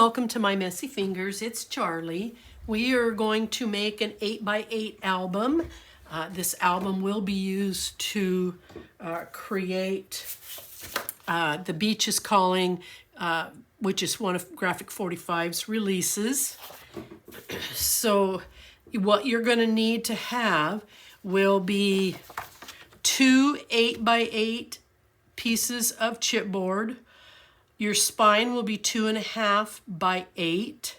welcome to my messy fingers. It's Charlie. We are going to make an 8x8 album. This album will be used to create The Beach is Calling, which is one of Graphic 45's releases. So what you're going to need to have will be 2 8x8 pieces of chipboard. Your spine will be 2.5 by 8.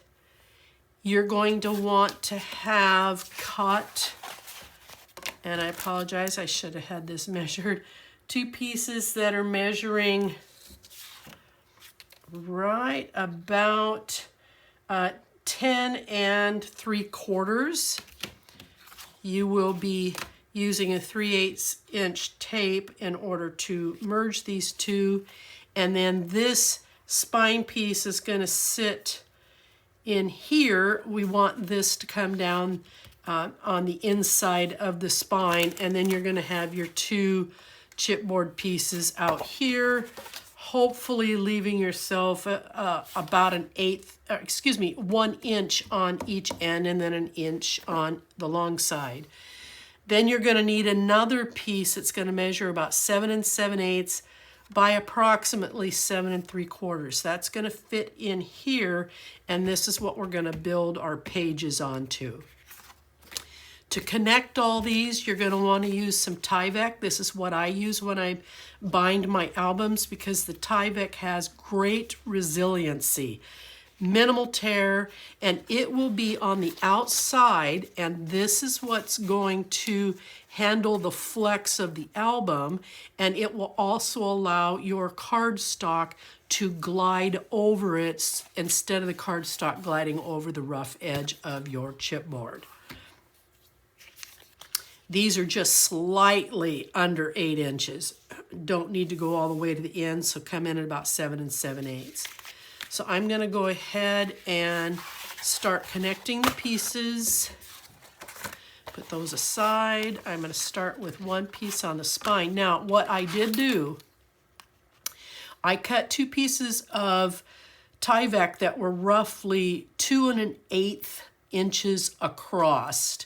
You're going to want to have cut, and I apologize, I should have had this measured, 2 pieces that are measuring right about 10 3/4. You will be using a 3/8 inch tape in order to merge these two. And then this spine piece is going to sit in here. We want this to come down on the inside of the spine. And then you're going to have your 2 chipboard pieces out here, hopefully leaving yourself about 1 inch on each end and then 1 inch on the long side. Then you're going to need another piece that's going to measure about 7 7/8 by approximately 7 3/4. That's going to fit in here, and this is what we're going to build our pages onto. To connect all these, you're going to want to use some Tyvek. This is what I use when I bind my albums because the Tyvek has great resiliency, minimal tear, and it will be on the outside, and this is what's going to handle the flex of the album, and it will also allow your cardstock to glide over it instead of the cardstock gliding over the rough edge of your chipboard. These are just slightly under 8 inches. Don't need to go all the way to the end, so come in at about 7 7/8. So I'm going to go ahead and start connecting the pieces. Put those aside. I'm going to start with 1 piece on the spine. Now, what I did do, I cut 2 pieces of Tyvek that were roughly 2 1/8 inches across.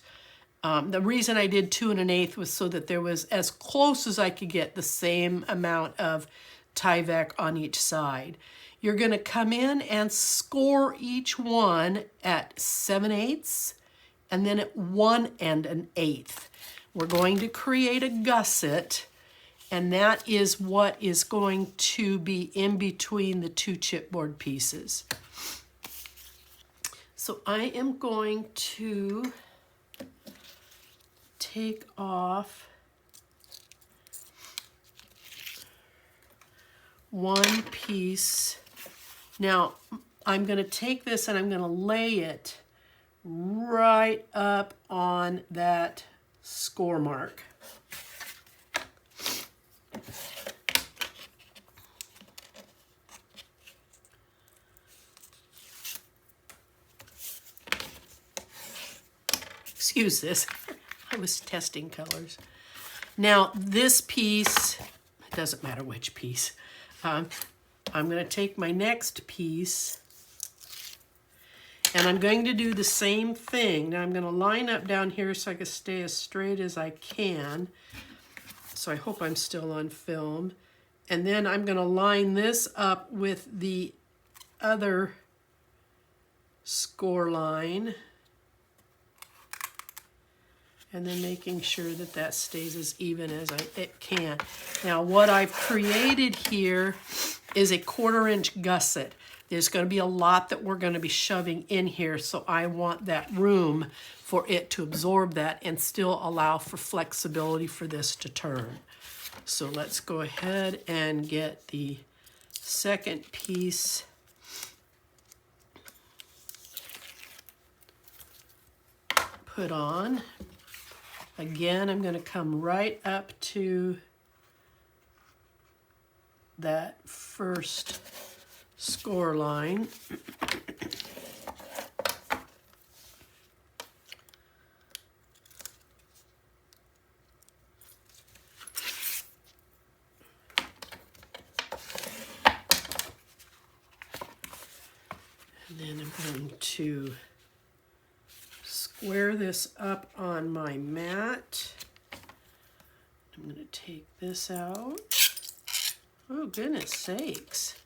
The reason I did 2 1/8 was so that there was as close as I could get the same amount of Tyvek on each side. You're going to come in and score each one at 7/8 and then at 1 1/8. We're going to create a gusset, and that is what is going to be in between the 2 chipboard pieces. So I am going to take off 1 piece. Now, I'm going to take this and I'm going to lay it right up on that score mark. Excuse this. I was testing colors. Now, this piece, it doesn't matter which piece. I'm going to take my next piece and I'm going to do the same thing. Now I'm going to line up down here so I can stay as straight as I can. So I hope I'm still on film. And then I'm going to line this up with the other score line. And then making sure that that stays as even as it can. Now what I've created here is a 1/4 inch gusset. There's going to be a lot that we're going to be shoving in here, so I want that room for it to absorb that and still allow for flexibility for this to turn. So let's go ahead and get the second piece put on. Again, I'm going to come right up to that first score line. And then I'm going to square this up on my mat. I'm going to take this out. Oh, goodness sakes.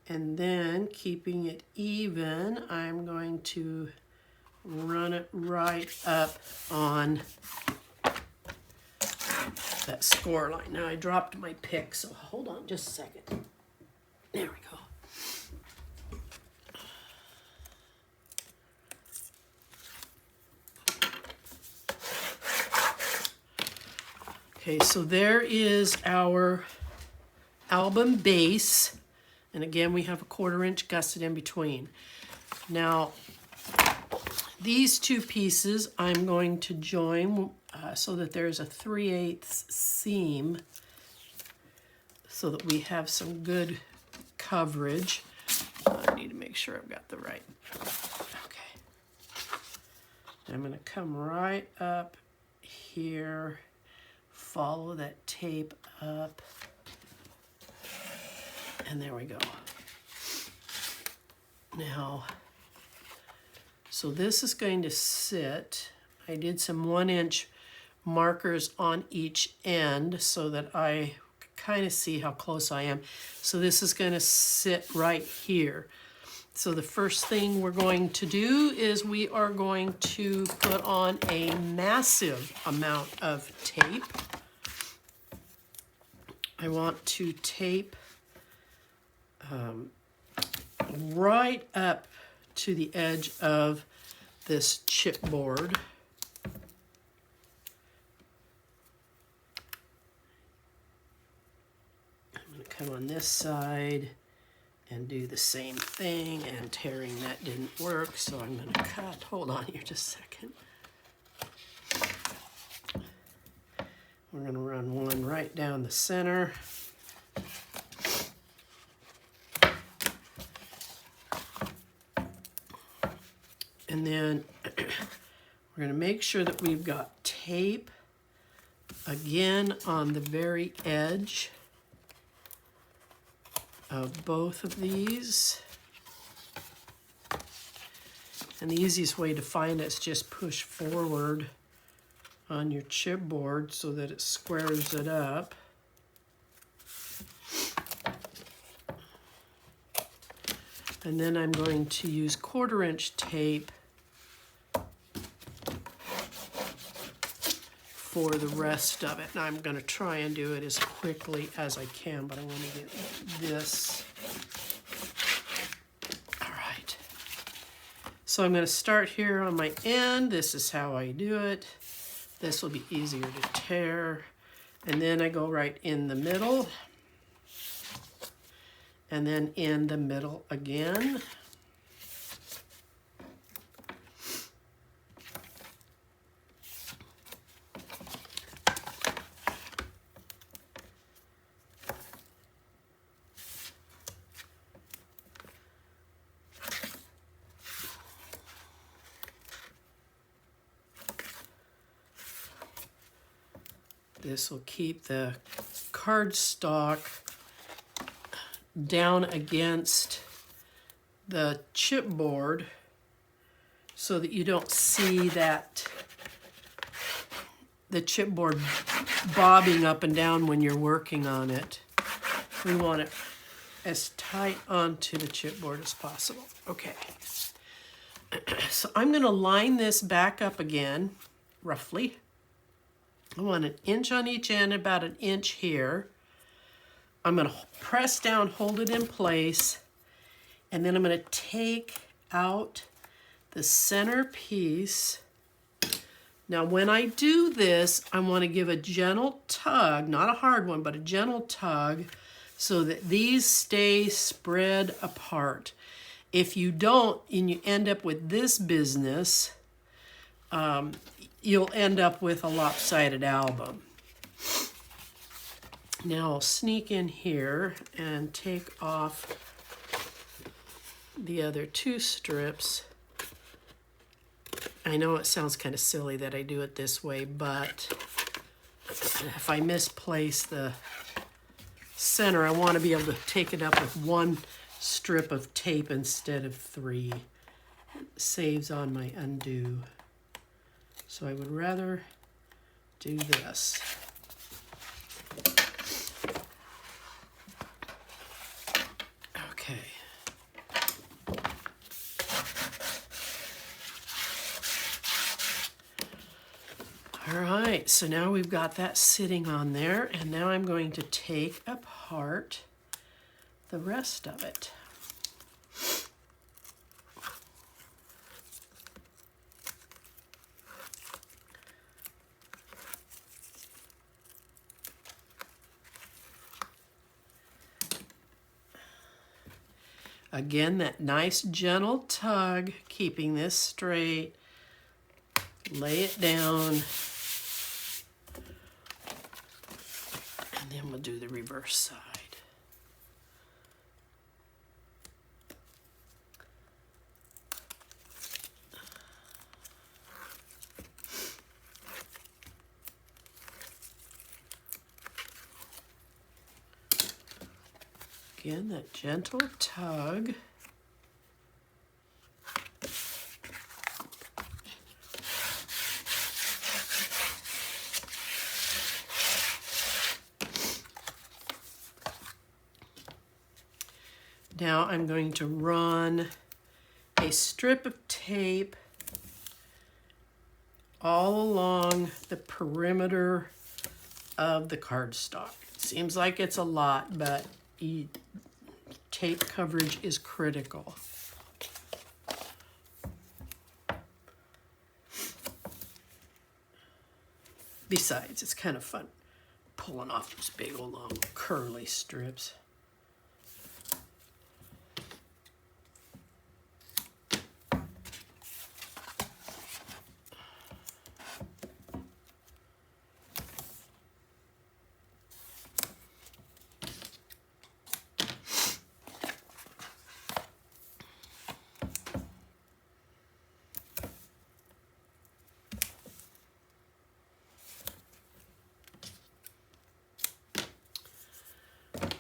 And then, keeping it even, I'm going to run it right up on that score line. Now, I dropped my pick, so hold on just a second. There we go. Okay, so there is our album base. And again, we have a 1/4 inch gusset in between. Now, these two pieces I'm going to join so that there's a 3/8 seam so that we have some good coverage. I need to make sure I've got the right. Okay. I'm going to come right up here, follow that tape up. And there we go. Now, so this is going to sit. I did some 1-inch markers on each end so that I kind of see how close I am. So this is going to sit right here. So the first thing we're going to do is we are going to put on a massive amount of tape. I want to tape right up to the edge of this chipboard. I'm going to come on this side and do the same thing, and tearing that didn't work, so I'm going to cut. Hold on here just a second. We're going to run one right down the center. And then we're going to make sure that we've got tape again on the very edge of both of these. And the easiest way to find it is just push forward on your chipboard so that it squares it up. And then I'm going to use 1/4 inch tape for the rest of it. And I'm going to try and do it as quickly as I can, but I want to get this. All right. So I'm going to start here on my end. This is how I do it. This will be easier to tear. And then I go right in the middle. And then in the middle again. This will keep the cardstock down against the chipboard so that you don't see that the chipboard bobbing up and down when you're working on it. We want it as tight onto the chipboard as possible. Okay. So I'm going to line this back up again, roughly. I want 1 inch on each end, about 1 inch here. I'm going to press down, hold it in place, and then I'm going to take out the center piece. Now when I do this, I want to give a gentle tug, not a hard one, but a gentle tug, so that these stay spread apart. If you don't, and you end up with this business, you'll end up with a lopsided album. Now I'll sneak in here and take off the other 2 strips. I know it sounds kind of silly that I do it this way, but if I misplace the center, I want to be able to take it up with one strip of tape instead of 3. It saves on my undo. So I would rather do this. Okay. All right, so now we've got that sitting on there, and now I'm going to take apart the rest of it. Again, that nice gentle tug, keeping this straight. Lay it down. And then we'll do the reverse side. Again, that gentle tug. Now I'm going to run a strip of tape all along the perimeter of the cardstock. It seems like it's a lot, but tape coverage is critical. Besides, it's kind of fun pulling off those big old long curly strips.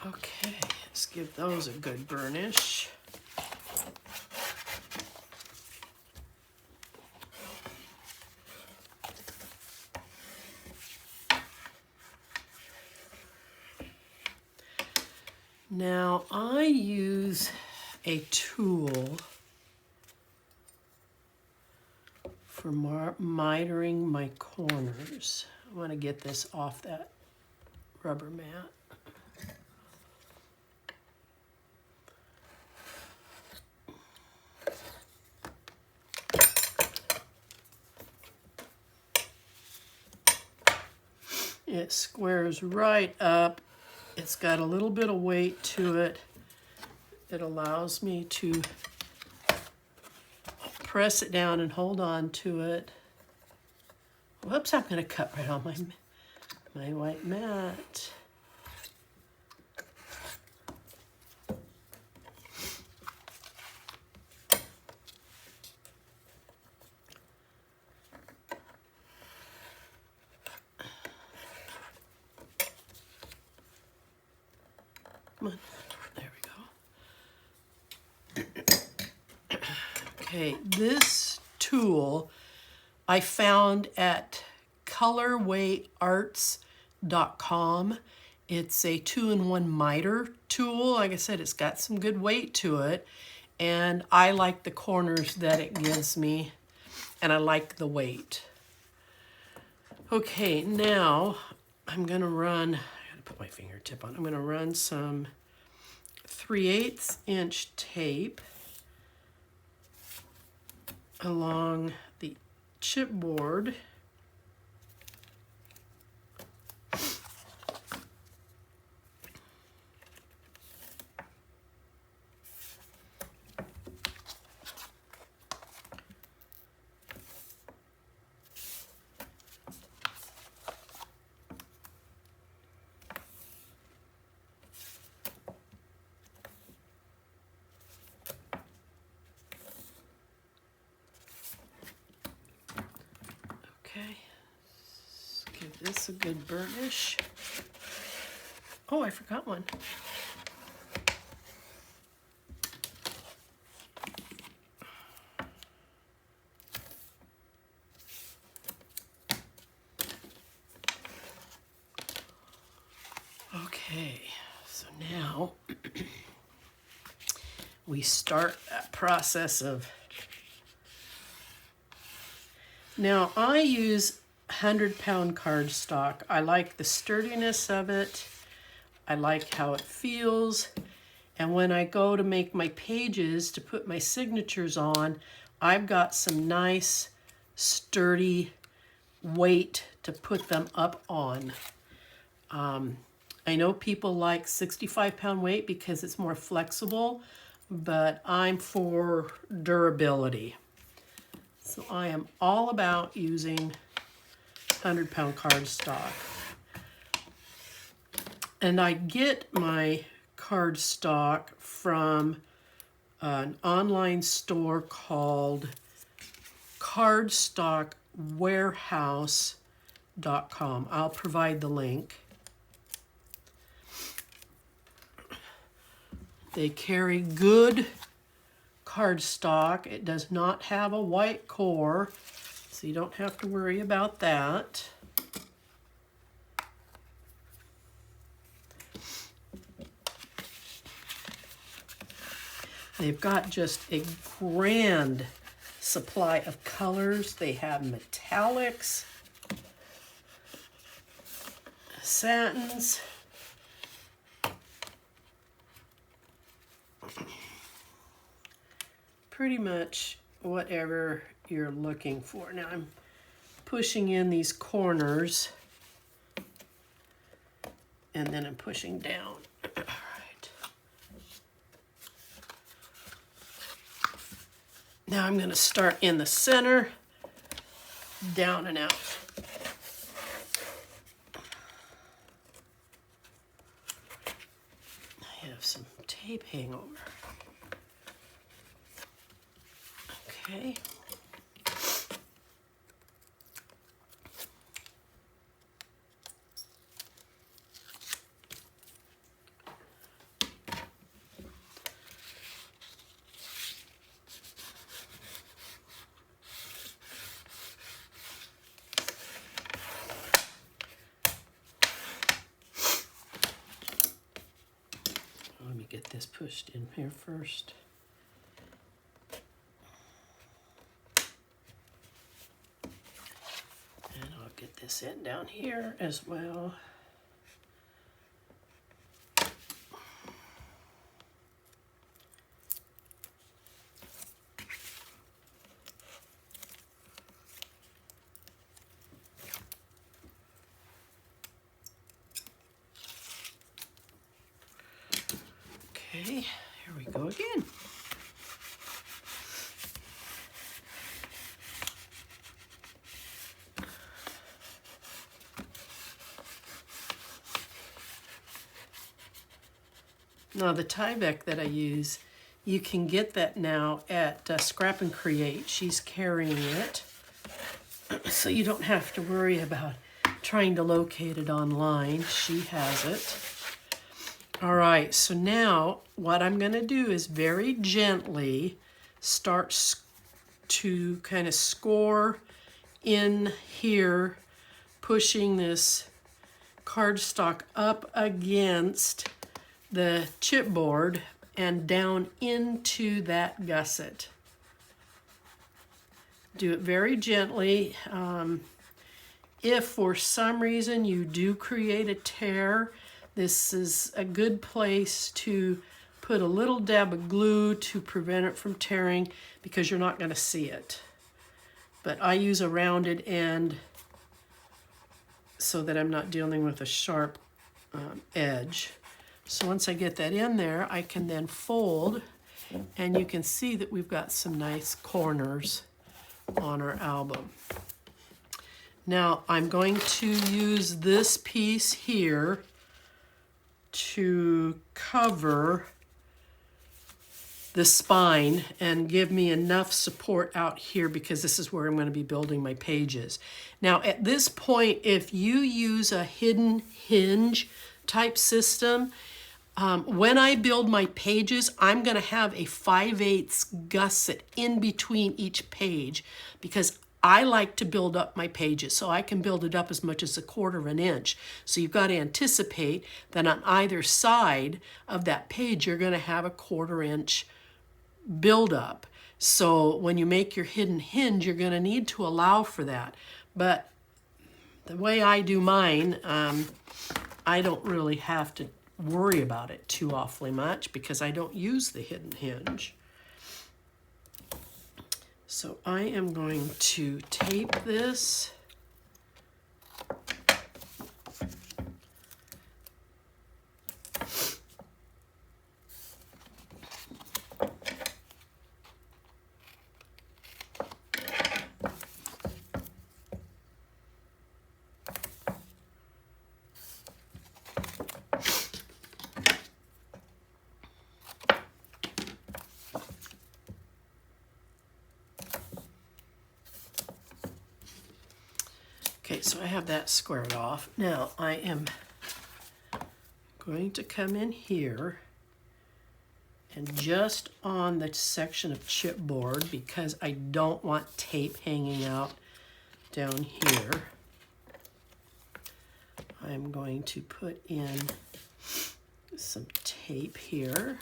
Okay, let's give those a good burnish. Now I use a tool for mitering my corners. I want to get this off that rubber mat. It squares right up. It's got a little bit of weight to it. It allows me to press it down and hold on to it. Whoops, I'm going to cut right on my white mat. Come on. There we go. Okay, this tool I found at colorwayarts.com. It's a 2-in-1 miter tool. Like I said, it's got some good weight to it, and I like the corners that it gives me, and I like the weight. Okay, now I'm gonna run, I gotta put my fingertip on, I'm gonna run some 3/8 inch tape along the chipboard. Okay, let's give this a good burnish. Oh, I forgot one. Okay, so now we start that process of, now I use 100-pound cardstock. I like the sturdiness of it. I like how it feels. And when I go to make my pages to put my signatures on, I've got some nice sturdy weight to put them up on. I know people like 65-pound weight because it's more flexible, but I'm for durability. So I am all about using 100-pound cardstock. And I get my cardstock from an online store called cardstockwarehouse.com. I'll provide the link. They carry good cardstock. It does not have a white core, so you don't have to worry about that. They've got just a grand supply of colors. They have metallics, satins, pretty much whatever you're looking for. Now I'm pushing in these corners and then I'm pushing down. All right. Now I'm going to start in the center, down and out. I have some tape hangover. Okay. Let me get this pushed in here first. Get this in down here as well. Okay, here we go again. Now the Tyvek that I use, you can get that now at Scrap and Create. She's carrying it, so you don't have to worry about trying to locate it online. She has it. All right, so now what I'm going to do is very gently start to kind of score in here, pushing this cardstock up against the chipboard and down into that gusset. Do it very gently. If for some reason you do create a tear, this is a good place to put a little dab of glue to prevent it from tearing because you're not going to see it. But I use a rounded end so that I'm not dealing with a sharp edge. So once I get that in there, I can then fold, and you can see that we've got some nice corners on our album. Now I'm going to use this piece here to cover the spine and give me enough support out here because this is where I'm going to be building my pages. Now at this point, if you use a hidden hinge type system. When I build my pages, I'm going to have a 5/8 gusset in between each page because I like to build up my pages, so I can build it up as much as 1/4 of an inch. So you've got to anticipate that on either side of that page, you're going to have a 1/4 inch build up. So when you make your hidden hinge, you're going to need to allow for that. But the way I do mine, I don't really have to worry about it too awfully much because I don't use the hidden hinge. So I am going to tape this. Okay, so I have that squared off. Now I am going to come in here and just on the section of chipboard, because I don't want tape hanging out down here, I'm going to put in some tape here.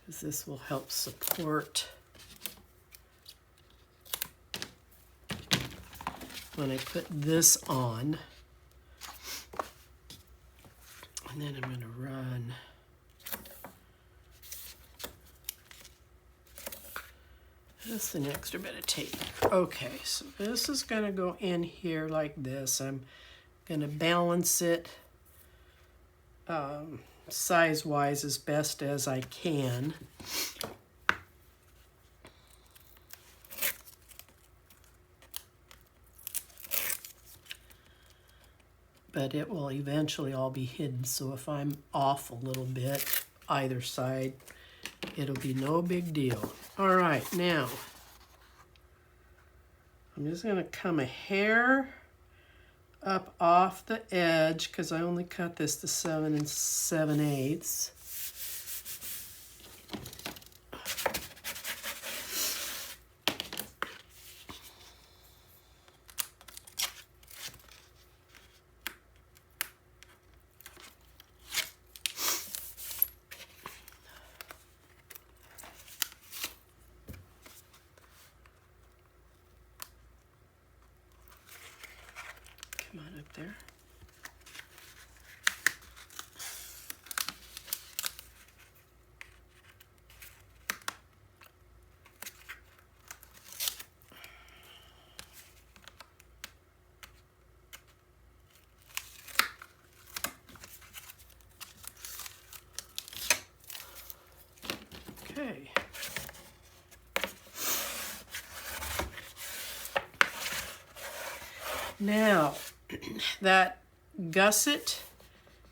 Because this will help support when I put this on. And then I'm going to run just an extra bit of tape. Okay, so this is going to go in here like this. I'm going to balance it size-wise as best as I can. But it will eventually all be hidden. So if I'm off a little bit, either side, it'll be no big deal. All right, now, I'm just gonna come a hair up off the edge because I only cut this to 7 7/8. Come on up there. Okay. Now, that gusset,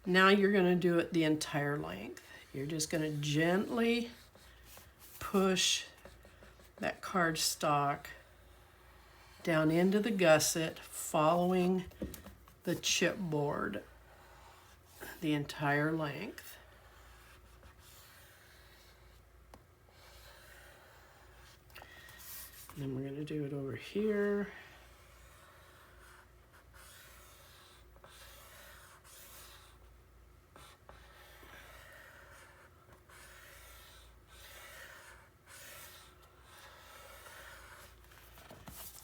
now you're going to do it the entire length. You're just going to gently push that cardstock down into the gusset, following the chipboard the entire length. And then we're going to do it over here.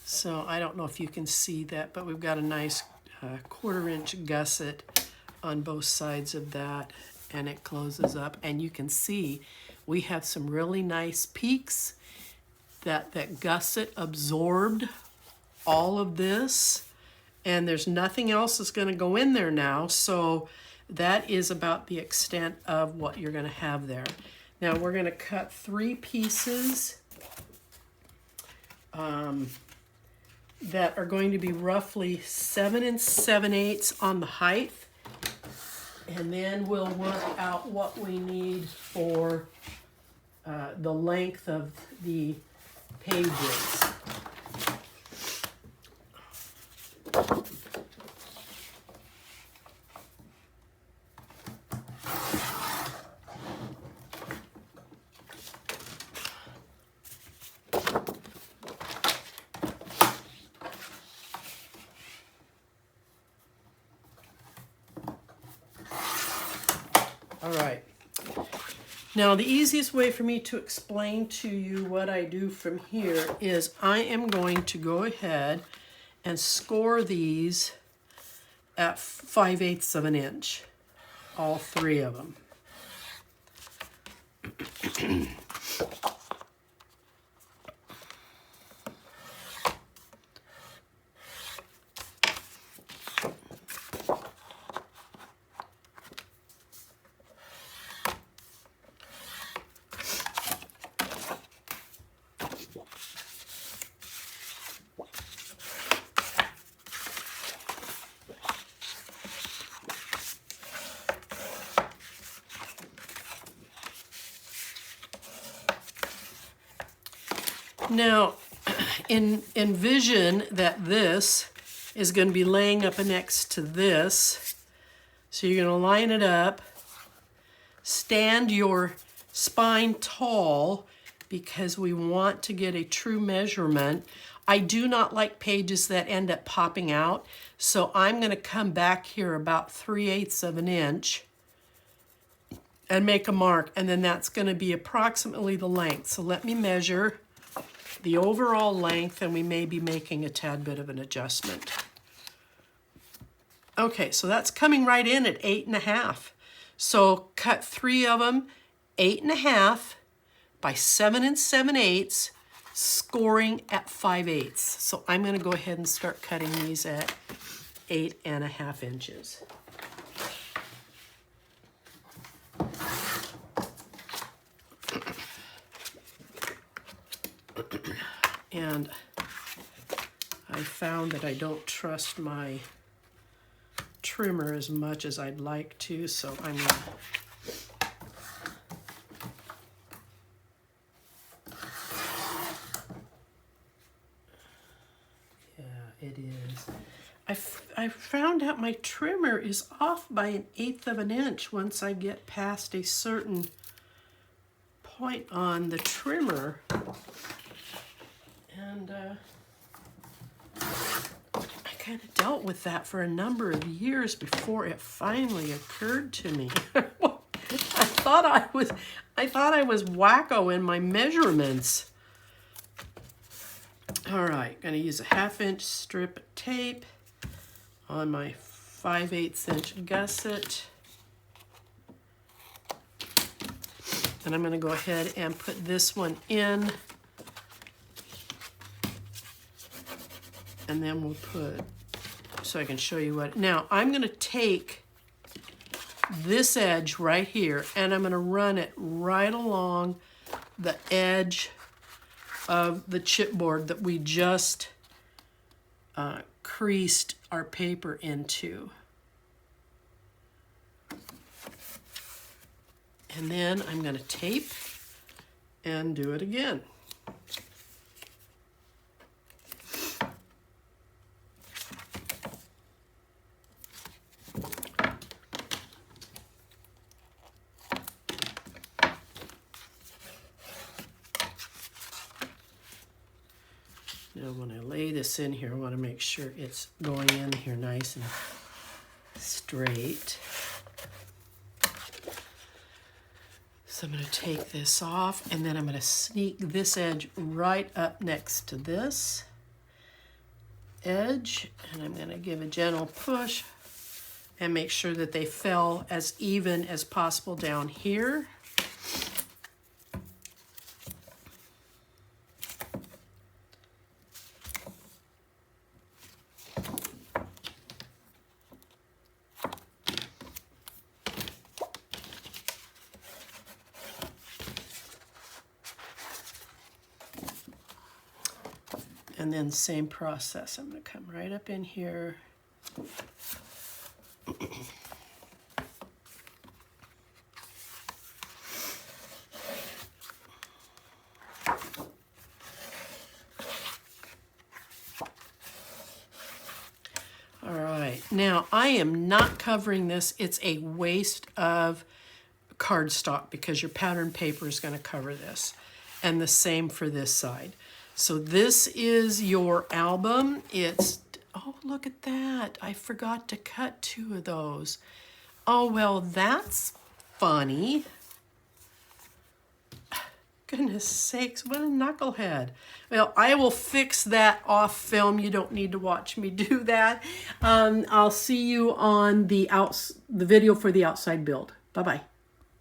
So I don't know if you can see that, but we've got a nice 1/4 inch gusset on both sides of that, and it closes up. And you can see we have some really nice peaks that gusset absorbed all of this, and there's nothing else that's going to go in there now. So that is about the extent of what you're going to have there. Now we're going to cut 3 pieces that are going to be roughly 7 7/8 on the height, and then we'll work out what we need for the length of the pages. All right. Now, the easiest way for me to explain to you what I do from here is I am going to go ahead and score these at 5/8 of an inch, all three of them. Now, envision that this is going to be laying up next to this. So you're going to line it up, stand your spine tall because we want to get a true measurement. I do not like pages that end up popping out, so I'm going to come back here about 3/8 of an inch and make a mark, and then that's going to be approximately the length. So let me measure the overall length, and we may be making a tad bit of an adjustment. Okay, so that's coming right in at 8.5. So cut 3 of them, 8.5 by 7 7/8, scoring at 5/8. So I'm going to go ahead and start cutting these at 8.5 inches. And I found that I don't trust my trimmer as much as I'd like to, so I'm going to it is. I found out my trimmer is off by 1/8 of an inch once I get past a certain point on the trimmer. And I kind of dealt with that for a number of years before it finally occurred to me. I thought I was wacko in my measurements. All right, going to use a 1/2 inch strip of tape on my 5/8 inch gusset. And I'm going to go ahead and put this one in. And then we'll put, so I can show you what. Now, I'm going to take this edge right here, and I'm going to run it right along the edge of the chipboard that we just creased our paper into. And then I'm going to tape and do it again. Now when I lay this in here, I want to make sure it's going in here nice and straight. So I'm going to take this off, and then I'm going to sneak this edge right up next to this edge, and I'm going to give a gentle push and make sure that they fell as even as possible down here. And then same process. I'm going to come right up in here. All right, now I am not covering this. It's a waste of cardstock because your pattern paper is going to cover this. And the same for this side. So this is your album. It's, oh, look at that. I forgot to cut 2 of those. Oh, well, that's funny. Goodness sakes, what a knucklehead. Well, I will fix that off film. You don't need to watch me do that. I'll see you on the video for the outside build. Bye-bye.